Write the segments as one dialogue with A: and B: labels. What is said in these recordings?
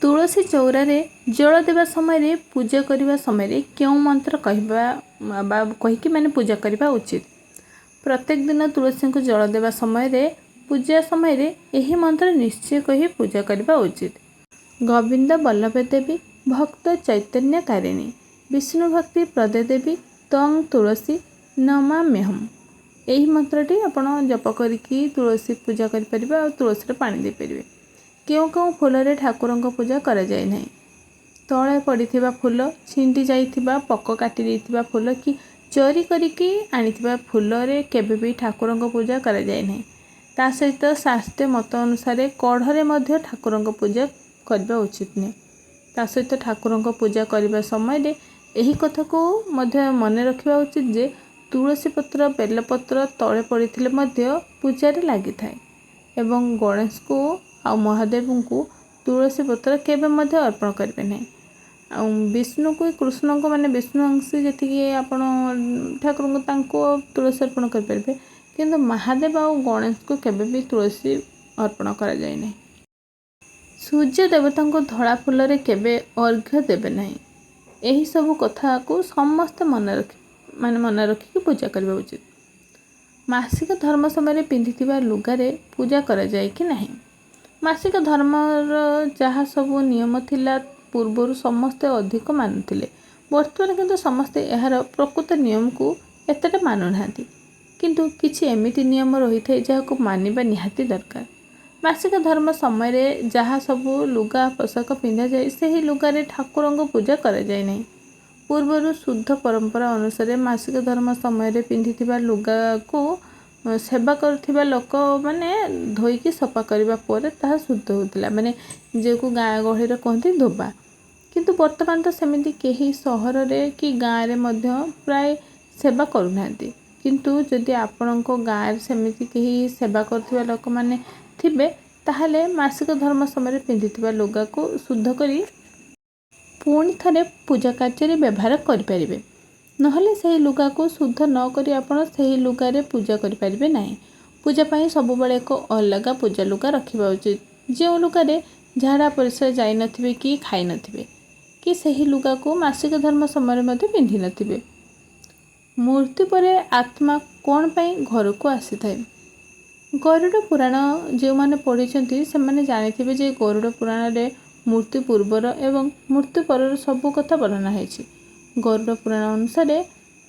A: तुलसी चौरारे जल देवा समय पूजा करने समय क्यों मंत्र कहीकि माने पूजा करने उचित। प्रत्येक दिन तुलसी को जल देवा समय पूजा समय यही मंत्र निश्चय कही पूजा करने उचित। गोविंद वल्लभ देवी भक्त चैतन्य कारिणी विष्णु भक्ति प्रदे देवी तंग तुलसी नमाम्यहम्। यही मंत्रटी आपण जप करिकी तुलसी पूजा करें और तुलसी पानी दे पारे। क्यों क्यों फूल ठाकुर को पूजा करा जाए नहीं। तले पड़ा फूल छिंडी जाइथिबा पक काटी देइथिबा फूल कि चोरी करिकी आनिथिबा फूल रे केबे भी ठाकुर को पूजा करा जाए नहीं। ता सहित शास्त्रीय मत अनुसार कढ़े मध्य ठाकुर को पूजा करबा उचित नहीं। ता सहित ठाकुर को पूजा करने समय यही कथा को मध्य मन रखा उचित जे तुलसी पत्र बेलपत्र तले पड़े पूजार लगी थाए एवं गणेश को आ महादेव को तुलसी पत्र केबे मध्य अर्पण करेंगे नहीं। विष्णु को कृष्ण को माने विष्णु अंशी जी आपण ठाकुर को तुलसी अर्पण करेंगे किंतु महादेव आ गणेश को केबे भी तुलसी अर्पण करा जाए नहीं। सूर्य देवता को धड़ा फूल रे केबे अर्घ्य देवे नहीं। यही सब कथा को समस्त मन रखिक पूजा करबा उचित। मासिक धर्म समय पिंधिथिबा लुगारे पूजा करा जाए कि नहीं। मासिक धर्मर जहाँ सब नियम थिला पूर्वर समस्ते अधिक मानुथिले। वर्तमान किंतु समस्ते यार प्रकृत नियम को एतटा मानुना किंतु किछि एमिति नियम रही थे जहाँ मानिबा निहाती दरकार। मासिक धर्म समय जहाँ सब लुगा पोशाक पिंधा जाए से लुगारे ठाकुर को पूजा करा जाए नहीं। पूर्वर शुद्ध परंपरा अनुसार मासिक धर्म समय पिंधिथिबा लुगा को सेवा करथिबा लोक माने धोईकी सफा करबा पर ताहा शुद्ध होतिला माने जे को गाँ गहली रे कहती धोबा। किंतु वर्तमान तो सेमिति केही सहर रे कि गाँ रे मध्य प्राय सेवा करूनांती। किंतु जदि आपणको गाँ रे सेमिति केही सेवा करथिबा लोक माने थिबे ताहले मासिक धर्म समय पिंधिथिबा लुगा को शुद्ध करी पुणी थरे पूजा कार्य व्यवहार करें। नहले सही लुगा को शुद्ध न करी आपण सही लुगारे पूजा करें नहीं। पूजा पाई सब बेले एक अलग पूजा लुगा रखा उचित। जो लुगारे झाड़ा परिस्रा जाई नथिबे कि खाई नथिबे कि सही लुगा को मासिक धर्म समय मध्य पिंधि नथिबे। मृत्यु परे आत्मा कौन पाई घर को आसी थाए। गरुड़ पुराण जो माने पढ़ी से माने जानिथिबे जे गरुड़ पुराण रे मृत्यु पूर्वर एवं मृत्यु पर सब कथा वर्णना है। गरुड़ पुराण अनुसार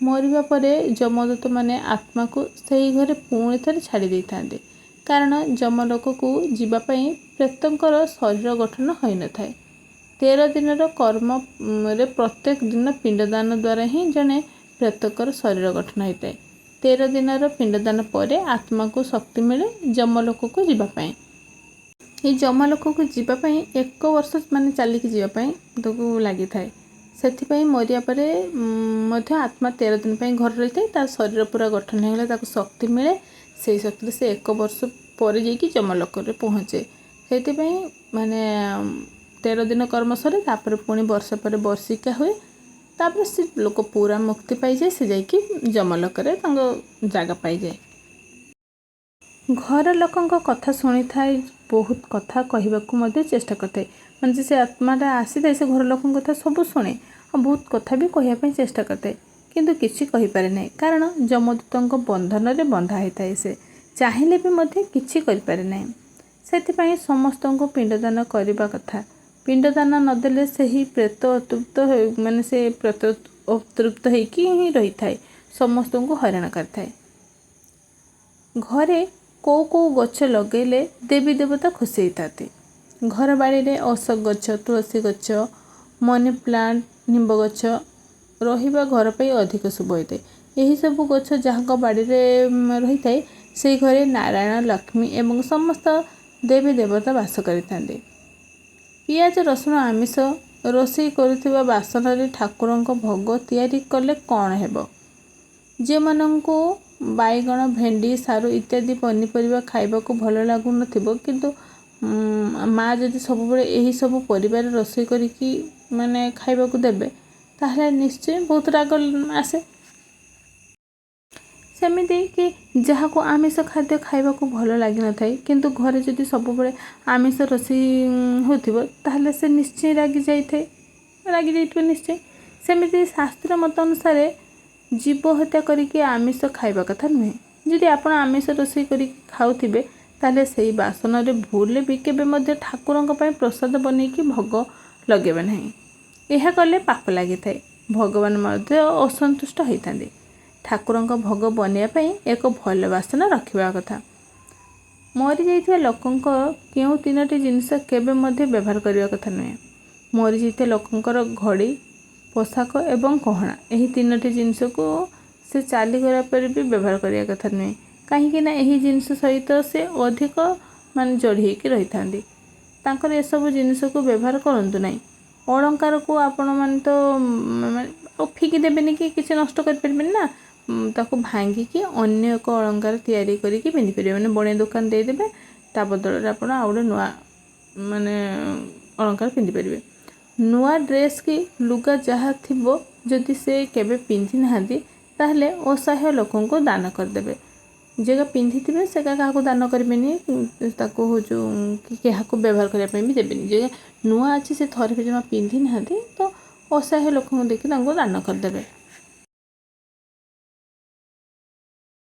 A: मरिबा परे जमदूत माने आत्मा को सही घरे पुणी थे छाड़ी दे था कारण जमलोक को जीवाई प्रेतंकर शरीर गठन हो न था। 13 दिन कर्म रे प्रत्येक दिन पिंडदान द्वारा ही जने प्रेतकर शरीर गठन होता है। 13 दिन पिंडदान पर आत्मा को शक्ति मिले जमलोक को जीवाई। ये जमलोक को जीवाई 1 वर्ष माने चलिकी जीवाई तो लगी थाए। से मरिया पर आत्मा 13 दिन पर घर रही था। शरीर पूरा गठन होगा शक्ति मिले से शक्ति से 1 वर्ष पर जाकि जमलोक रे पहुँचे। से माने 13 दिन कर्म सरे तापर पुणी वर्ष पर वर्षिका हुए तापर से लोक पूरा मुक्ति पाई जाए से जाकि जमलोक रे जगह पाई जाए। घर लोकों कथा शुणी थाए बहुत कथा कहवाक चेष्टा करते माने से आत्माटा आसी थाए से घर लोकों कथा सब शुणे और बहुत कथा भी कहवाई चेष्टा करते किंतु किसी कहि पारे नहीं कारण जमदूतों बंधन रे बंधा होता है। से चाहिए भी मध्य किसी करि पारे नहीं। से समस्त को पिंडदान करने कथा। पिंडदान नदेले से ही प्रेत अतृप्त माने से प्रेत अतृप्त होकी ही रही थाए समस्त को हैरान करता। घरे कौ कौ गछ लगेले देवी देवता खुशी होते। घर बाड़ी रे अशोक गछ तुलसी गछ मनी प्लांट निम्ब गछ रहिबा घर पे अधिक शुभ होता है। यही सब गछ जहाँ बाड़ी रे रही थाए से घरे नारायण लक्ष्मी एवं समस्त देवी देवता वास करिथांदे। पियाज रसुण आमिष रोषेई करुथिबा बासन रे ठाकुर भोग तैयारी कले कौन हेबो। जे माननको बाइगण भेंडी सारू इत्यादि पनीपरिया खाइबा को भल लागु नथिबो किंतु माँ जदि सब यही सब परिवार रोषेई करिकी माने खाइबा को देबे ताहले निश्चय बहुत राग आसे। ସେମିତି କି ଯାହାକୁ ଆମିଷ ଖାଦ୍ୟ ଖାଇବାକୁ ଭଲ ଲାଗିନଥାଏ କିନ୍ତୁ ଘରେ ଯଦି ସବୁବେଳେ ଆମିଷ ରୋଷେଇ ହେଉଥିବ ତାହେଲେ ସେ ନିଶ୍ଚୟ ରାଗି ଯାଇଥିବ ନିଶ୍ଚୟ। ସେମିତି ଶାସ୍ତ୍ର ମତ ଅନୁସାରେ ଜୀବ ହତ୍ୟା କରିକି ଆମିଷ ଖାଇବା କଥା ନୁହେଁ। ଯଦି ଆପଣ ଆମିଷ ରୋଷେଇ କରିକି ଖାଉଥିବେ ତାହେଲେ ସେଇ ବାସନରେ ଭୁଲରେ ବି କେବେ ମଧ୍ୟ ଠାକୁରଙ୍କ ପାଇଁ ପ୍ରସାଦ ବନେଇକି ଭୋଗ ଲଗାଇବେ ନାହିଁ। ଏହା କଲେ ପାପ ଲାଗିଥାଏ, ଭଗବାନ ମଧ୍ୟ ଅସନ୍ତୁଷ୍ଟ ହୋଇଥାନ୍ତି। ଠାକୁରଙ୍କ ଭୋଗ ବନେଇବା ପାଇଁ ଏକ ଭଲ ବାସନ ରଖିବା କଥା। ମରିଯାଇଥିବା ଲୋକଙ୍କ କେଉଁ 3ଟି ଜିନିଷ କେବେ ମଧ୍ୟ ବ୍ୟବହାର କରିବା କଥା ନୁହେଁ। ମରିଯାଇଥିବା ଲୋକଙ୍କର ଘଡ଼ି, ପୋଷାକ ଏବଂ ଗହଣା, ଏହି 3ଟି ଜିନିଷକୁ ସେ ଚାଲିଗଲା ପରେ ବି ବ୍ୟବହାର କରିବା କଥା ନୁହେଁ। କାହିଁକି ନା ଏହି ଜିନିଷ ସହିତ ସେ ଅଧିକ ଯୋଡ଼ି ହେଇକି ରହିଥାନ୍ତି। ତାଙ୍କର ଏସବୁ ଜିନିଷକୁ ବ୍ୟବହାର କରନ୍ତୁ ନାହିଁ। ଅଳଙ୍କାରକୁ ଆପଣମାନେ ତ ଫିକି ଦେବେନି କି କିଛି ନଷ୍ଟ କରିପାରିବେନି ନା, ତାକୁ ଭାଙ୍ଗିକି ଅନ୍ୟ ଏକ ଅଳଙ୍କାର ତିଆରି କରିକି ପିନ୍ଧିପାରିବେ। ବଣିଆ ଦୋକାନ ଦେଇଦେବେ, ତା ବଦଳରେ ଆପଣ ଆଉ ଗୋଟେ ନୂଆ ଅଳଙ୍କାର ପିନ୍ଧିପାରିବେ। ନୂଆ ଡ୍ରେସ୍ କି ଲୁଗା ଯାହା ଥିବ ଯଦି ସେ କେବେ ପିନ୍ଧି ନାହାନ୍ତି ତାହେଲେ ଅସହାୟ ଲୋକଙ୍କୁ ଦାନ କରିଦେବେ। ଯେଗା ପିନ୍ଧିଥିବେ ସେଗା କାହାକୁ ଦାନ କରିବେନି, ତାକୁ କାହାକୁ ବ୍ୟବହାର କରିବା ପାଇଁ ବି ଦେବେନି। ଯେଗା ନୂଆ ଅଛି ସେ ଥରେ ବି ଜମା ପିନ୍ଧି ନାହାନ୍ତି ତ ଅସହାୟ ଲୋକଙ୍କୁ ଦେଖି ତାଙ୍କୁ ଦାନ କରିଦେବେ।